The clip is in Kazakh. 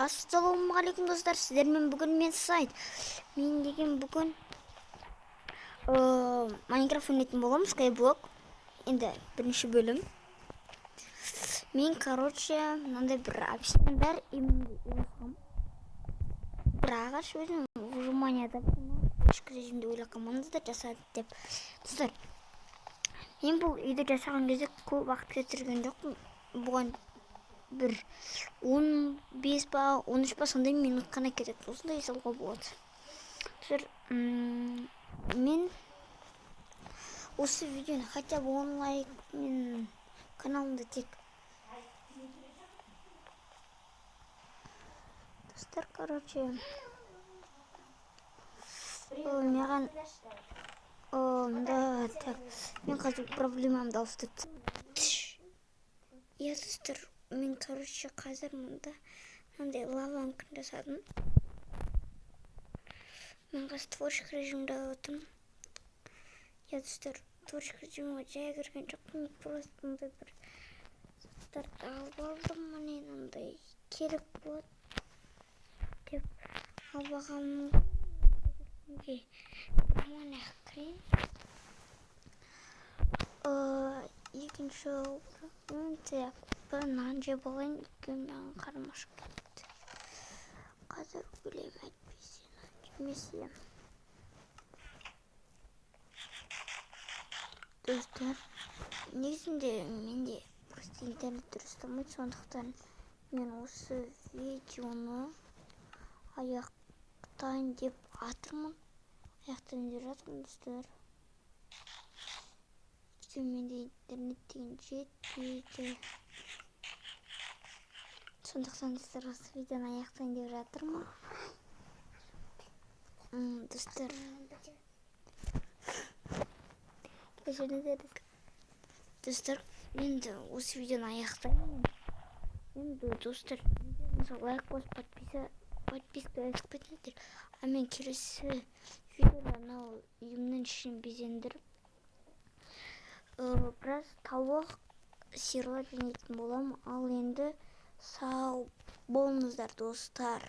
Ассалаумағалейкум достар, сіздермен бүгін мен сайт. Мен деген бүгін Майнкрафт ойнайтын боламын, Skyblock. Енді бірінші бөлім. Мен, мынандай бір апельсин бар, емін бір ағаш өзім Руманияда ішкі режимде ойлағанмын да жасады деп. Достар, мен бұл үйді жасаған кезде көп уақыт кетірген жоқпын. Бұған бір 15 па 13 па сондай минут қана кетеді. Осындай жасауға болады. Мен осы видеоны хотя бы 10 лайк, мен каналымда тек достар, маған да так, мен қазір проблемамды ауыстырып. Иә достар, мен қазір мұнда мынандай лаванканы жасадым. Мен қазір творческий режимде отырмын. Иә достар, творческий режимге жай кірген жоқпын, просто мындай бір заттарды алып алдым. Міне мындай керек болады деп алып алғанмын. Міне крем. Екінші бір нан жеп алайын, өйткені маған қарамашық кетті. Қазір өлем әйтпесе нан жемесе. Достар, негізінде менде просто интернет дұрыстамайды, сондықтан мен осы видеоны аяқтайын деп жатырмын. Достар. Менде интернет деген жетпейді. Сондықтан достар, осы видеоны аяқтайын деп жатырмын. Достар, енді осы видеоны аяқтайын. Енді достар, лайк қосып подписка етпеңіздер. Мен келесі видеода анау үйімнің ішін безендіріп біраз тауық сиырлар жинайтын боламын. Ал енді сау болыңыздар достар.